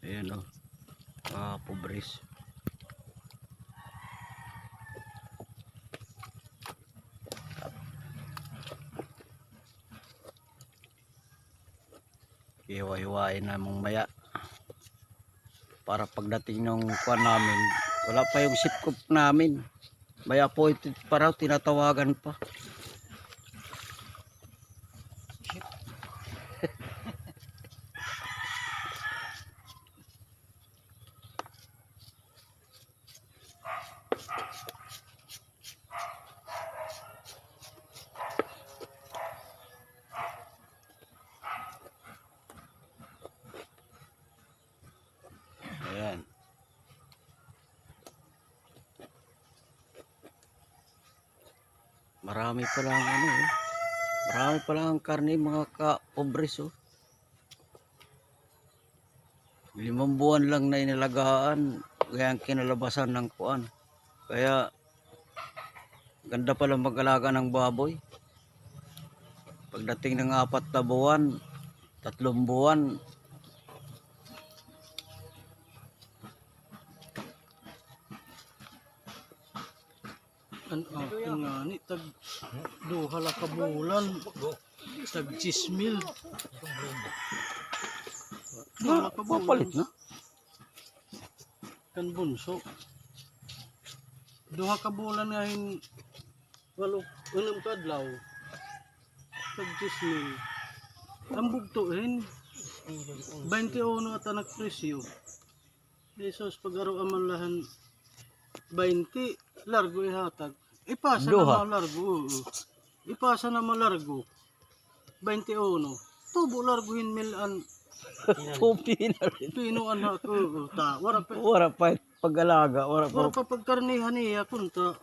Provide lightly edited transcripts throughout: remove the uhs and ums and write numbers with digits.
Ayan o, pobres. Iwa-iwain na mong maya para pagdating ng kuwan namin, wala pa yung sipkop namin, maya po ito para tinatawagan pa. Ayan. Marami pa lang marami pa lang karne mga ka-pobres oh. 5 buwan lang na inalagaan, kaya ang kinalabasan ng kuan. Kaya ganda pala mag-alaga ng baboy. Pagdating ng 4 na buwan, 3 buwan, Ang akin nga ni tag duha la ka bulan, tag 6,000. Duha ka bulan papalit na. kan bunso. Duha ka bulan nga hin walong kadlaw. Tag 6,000. Ang bugtuin 21 at anak presyo. Pesos pag-araw aman lahan 20 largo ihatag. Ipasa Duha. na largo. Ipasa na malargo. 21. Tubo largo hinmilan. Pupi na rin. Pinuan ako. Wara Wala pa pag-alaga, wala pa. pa pagkarnihan niya kunta.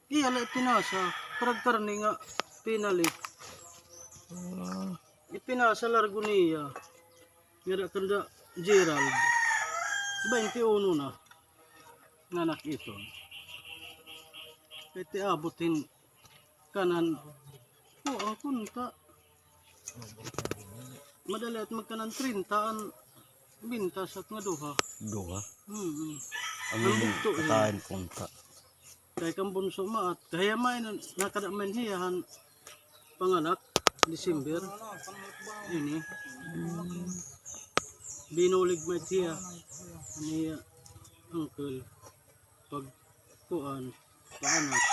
Iyala pinasa. Parag karni nga pinalit. Ipinasa largo niya. Mira kanda Gerald. 21 na. Nanak ito. Pwede abutin kanan. Ang kunta. Madali at magkanan 30 ang bintas at nga duha. Duha. Ang Ang bugto eh. katain punta. Kaya kang bunso maat. Kaya may nakadaman hiyahan panganak. December. Ini. Binulig may tiya. Niya uncle. Pag kuan. Paanak.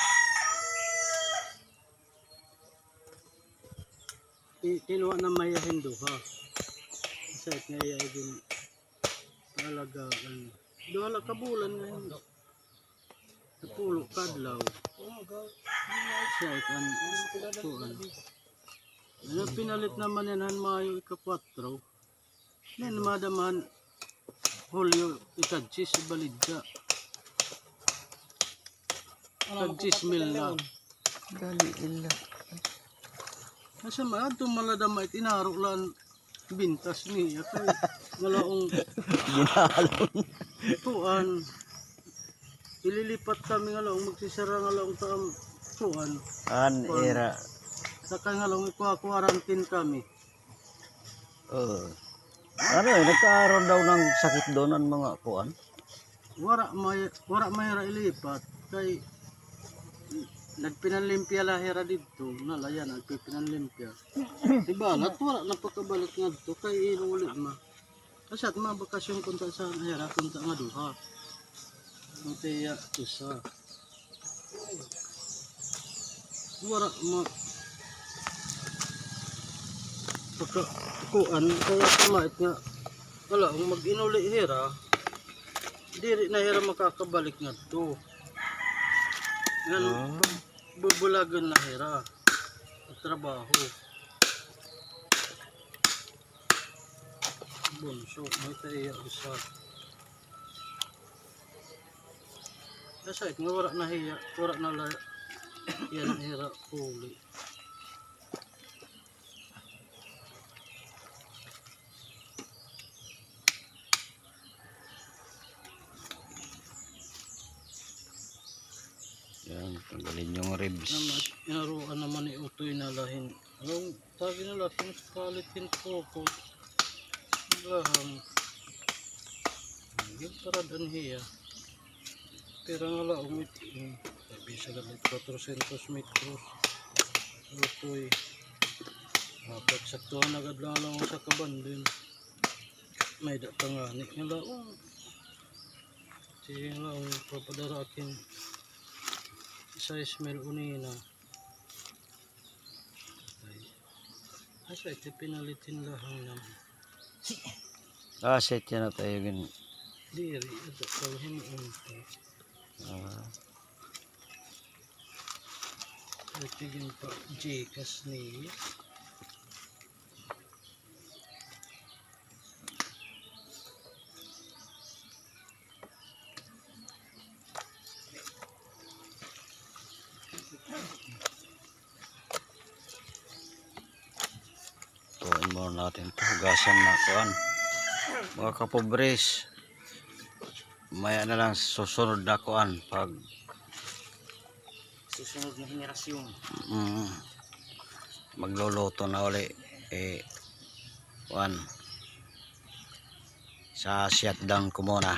Kinuha na mayahin duha. Sa nga iya din alagaan. Duha la ka bulan ngayon. Napulo kadlaw. Sa kan kuan. Ano pinalit naman yan Mayo ika-4. Yan madaman Hulyo ika-10 balidya. Tag-10,000 na. Gali ila. Nasa mga ito maladama it inaro lang bintas niya kay ngalaong Ginalon. tuan ililipat kami ngalaong magsisara ngalaong taam tuan An era. saka ngalaong ikuha-quarantine kami. Ano nagkaroon daw ng sakit doon ang mga kuan. Wara mahira ilipat kay nagpinanlimpya lahira dito nalayan nagpinanlimpya ibalat wala na pagkabalat nga dito kay inulit ma kasi at mga bakasyon kunta sa lahira kunta nga duha ang tiya isa wala ma pagkakuan kaya kamait nga wala kung mag-inuli hira diri na hira makakabalik nga dito. Yan, bubulagan na hira at trabaho. Bunso, may tayo isa. Kasi nga wala na hiya, wala na la, yan hira huli. Yan, tanggalin yung ribs. Inaruan naman ni Utoy na lahin. Anong tagi na lahin kalitin ko. Lahang. para dan hiya. Pero nga laong iti. Sabi sa galit 400 metros. Lutoy. Pagsaktuhan agad lang sa kabandin. May datanganik nga laong. Sige nga laong papadarakin. Sa Ismail Unina. Asa iti pinalitin lahang naman. Set yan na tayo gan. Diri, ito kalhin unta. Tigin pa Gcash niya. Tuin muna natin ito. Hugasan na kuan. Mga kapobres. Maya na lang susunod na kuan. Pag Susunod na henerasyon. magluluto na uli. Kuan. Sa shutdown ko muna.